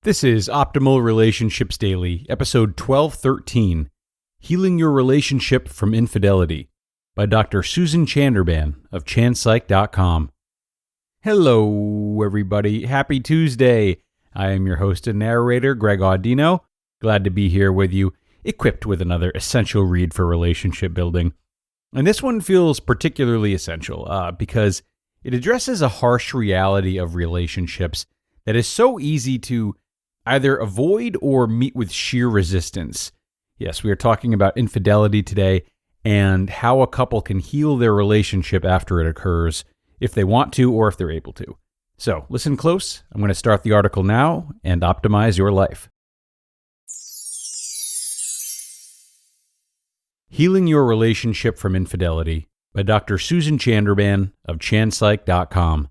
This is Optimal Relationships Daily, episode 1213, Healing Your Relationship from Infidelity, by Dr. Susan Chanderbhan of ChandPsych.com. Hello, everybody. Happy Tuesday. I am your host and narrator, Greg Audino. Glad to be here with you, equipped with another essential read for relationship building. And this one feels particularly essential because it addresses a harsh reality of relationships that is so easy to either avoid or meet with sheer resistance. Yes, we are talking about infidelity today and how a couple can heal their relationship after it occurs, if they want to or if they're able to. So, listen close. I'm going to start the article now and optimize your life. Healing Your Relationship from Infidelity by Dr. Susan Chanderbhan of ChandPsych.com.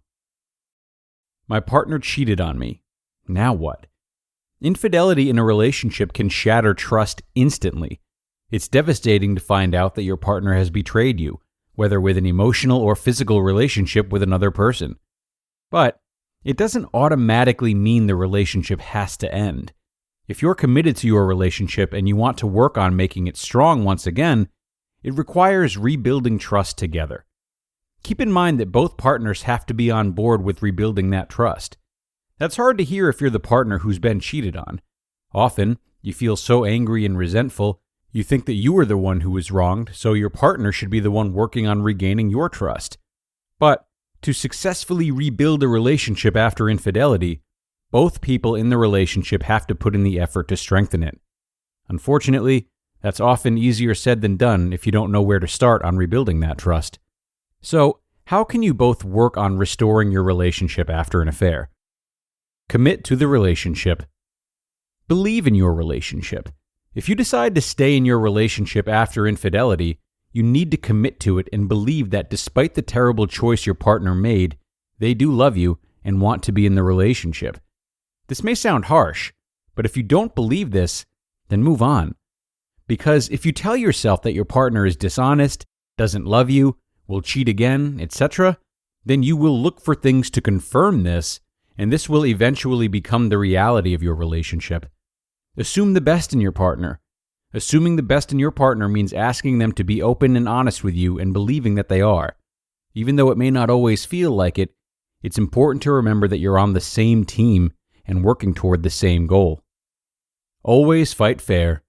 My partner cheated on me. Now what? Infidelity in a relationship can shatter trust instantly. It's devastating to find out that your partner has betrayed you, whether with an emotional or physical relationship with another person. But it doesn't automatically mean the relationship has to end. If you're committed to your relationship and you want to work on making it strong once again, it requires rebuilding trust together. Keep in mind that both partners have to be on board with rebuilding that trust. That's hard to hear if you're the partner who's been cheated on. Often, you feel so angry and resentful, you think that you were the one who was wronged, so your partner should be the one working on regaining your trust. But to successfully rebuild a relationship after infidelity, both people in the relationship have to put in the effort to strengthen it. Unfortunately, that's often easier said than done if you don't know where to start on rebuilding that trust. So, how can you both work on restoring your relationship after an affair? Commit to the relationship. Believe in your relationship. If you decide to stay in your relationship after infidelity, you need to commit to it and believe that despite the terrible choice your partner made, they do love you and want to be in the relationship. This may sound harsh, but if you don't believe this, then move on. Because if you tell yourself that your partner is dishonest, doesn't love you, will cheat again, etc., then you will look for things to confirm this, and this will eventually become the reality of your relationship. Assume the best in your partner. Assuming the best in your partner means asking them to be open and honest with you and believing that they are. Even though it may not always feel like it, it's important to remember that you're on the same team and working toward the same goal. Always fight fair.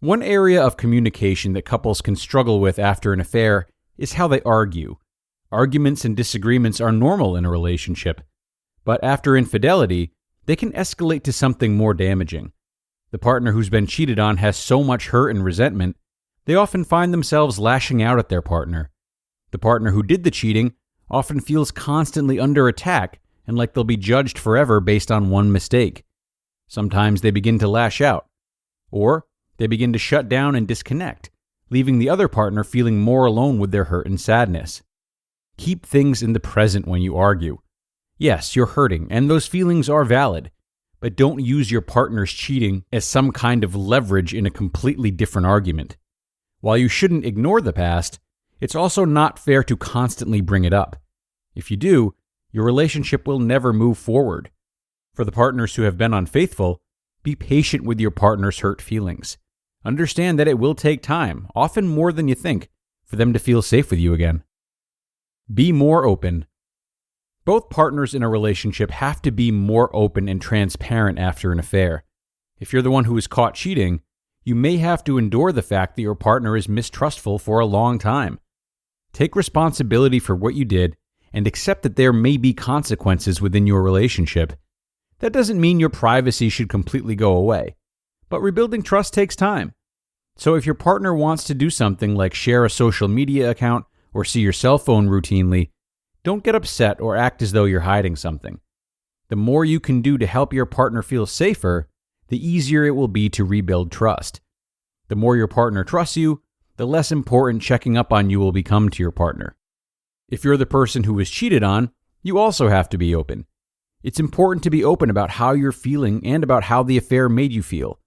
One area of communication that couples can struggle with after an affair is how they argue. Arguments and disagreements are normal in a relationship. But after infidelity, they can escalate to something more damaging. The partner who's been cheated on has so much hurt and resentment, they often find themselves lashing out at their partner. The partner who did the cheating often feels constantly under attack and like they'll be judged forever based on one mistake. Sometimes they begin to lash out, or they begin to shut down and disconnect, leaving the other partner feeling more alone with their hurt and sadness. Keep things in the present when you argue. Yes, you're hurting, and those feelings are valid, but don't use your partner's cheating as some kind of leverage in a completely different argument. While you shouldn't ignore the past, it's also not fair to constantly bring it up. If you do, your relationship will never move forward. For the partners who have been unfaithful, be patient with your partner's hurt feelings. Understand that it will take time, often more than you think, for them to feel safe with you again. Be more open. Both partners in a relationship have to be more open and transparent after an affair. If you're the one who is caught cheating, you may have to endure the fact that your partner is mistrustful for a long time. Take responsibility for what you did and accept that there may be consequences within your relationship. That doesn't mean your privacy should completely go away, but rebuilding trust takes time. So if your partner wants to do something like share a social media account or see your cell phone routinely, don't get upset or act as though you're hiding something. The more you can do to help your partner feel safer, the easier it will be to rebuild trust. The more your partner trusts you, the less important checking up on you will become to your partner. If you're the person who was cheated on, you also have to be open. It's important to be open about how you're feeling and about how the affair made you feel.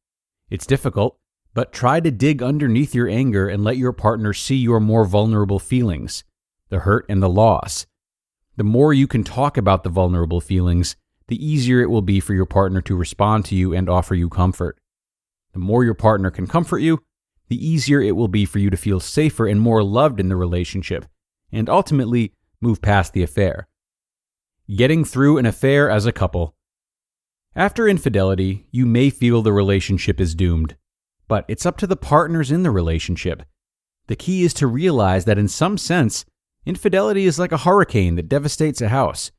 It's difficult, but try to dig underneath your anger and let your partner see your more vulnerable feelings, the hurt and the loss. The more you can talk about the vulnerable feelings, the easier it will be for your partner to respond to you and offer you comfort. The more your partner can comfort you, the easier it will be for you to feel safer and more loved in the relationship, and ultimately move past the affair. Getting through an affair as a couple. After infidelity, you may feel the relationship is doomed, but it's up to the partners in the relationship. The key is to realize that in some sense, infidelity is like a hurricane that devastates a house.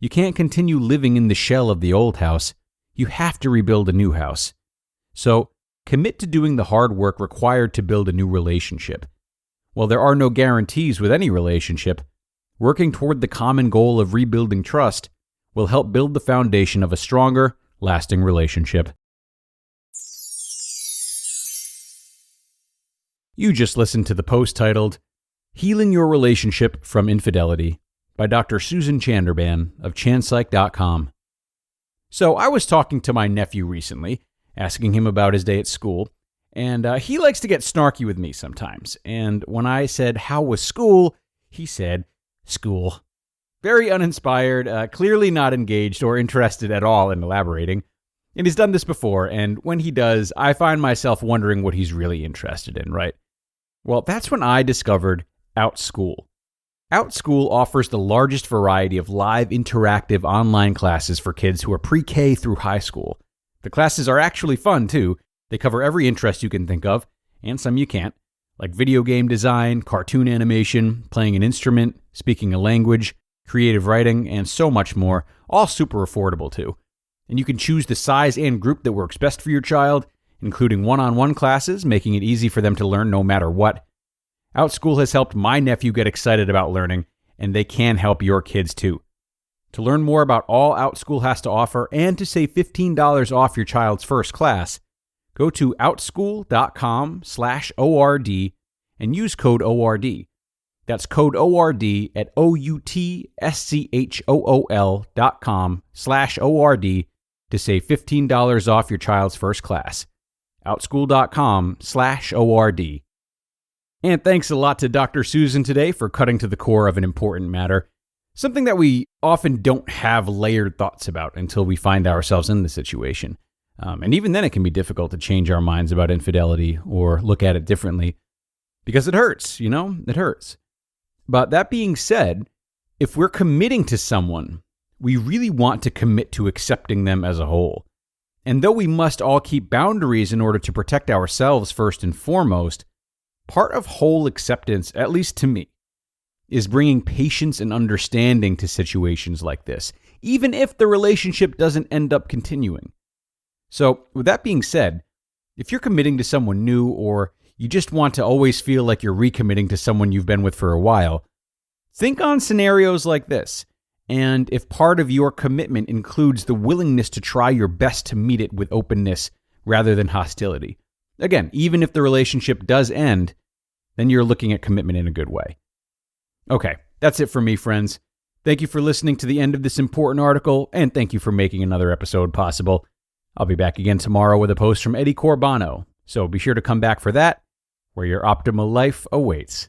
You can't continue living in the shell of the old house. You have to rebuild a new house. So, commit to doing the hard work required to build a new relationship. While there are no guarantees with any relationship, working toward the common goal of rebuilding trust will help build the foundation of a stronger, lasting relationship. You just listened to the post titled, Healing Your Relationship from Infidelity by Dr. Susan Chanderbhan of ChandPsych.com. So I was talking to my nephew recently, asking him about his day at school, and he likes to get snarky with me sometimes. And when I said, "How was school?" he said, "School." Very uninspired, clearly not engaged or interested at all in elaborating. And he's done this before, and when he does, I find myself wondering what he's really interested in, right? Well, that's when I discovered OutSchool. OutSchool offers the largest variety of live, interactive online classes for kids who are pre-K through high school. The classes are actually fun, too. They cover every interest you can think of, and some you can't, like video game design, cartoon animation, playing an instrument, speaking a language, creative writing, and so much more, all super affordable, too. And you can choose the size and group that works best for your child, including one-on-one classes, making it easy for them to learn no matter what. OutSchool has helped my nephew get excited about learning, and they can help your kids too. To learn more about all OutSchool has to offer and to save $15 off your child's first class, go to outschool.com/ORD and use code ORD. That's code ORD at OUTSCHOOL.com/ORD to save $15 off your child's first class. outschool.com/ORD. And thanks a lot to Dr. Susan today for cutting to the core of an important matter, something that we often don't have layered thoughts about until we find ourselves in the situation. And even then it can be difficult to change our minds about infidelity or look at it differently because it hurts, it hurts. But that being said, if we're committing to someone, we really want to commit to accepting them as a whole. And though we must all keep boundaries in order to protect ourselves first and foremost, part of whole acceptance, at least to me, is bringing patience and understanding to situations like this, even if the relationship doesn't end up continuing. So, with that being said, if you're committing to someone new or you just want to always feel like you're recommitting to someone you've been with for a while, think on scenarios like this. And if part of your commitment includes the willingness to try your best to meet it with openness rather than hostility. Again, even if the relationship does end, then you're looking at commitment in a good way. Okay, that's it for me, friends. Thank you for listening to the end of this important article, and thank you for making another episode possible. I'll be back again tomorrow with a post from Eddie Corbano, so be sure to come back for that, where your optimal life awaits.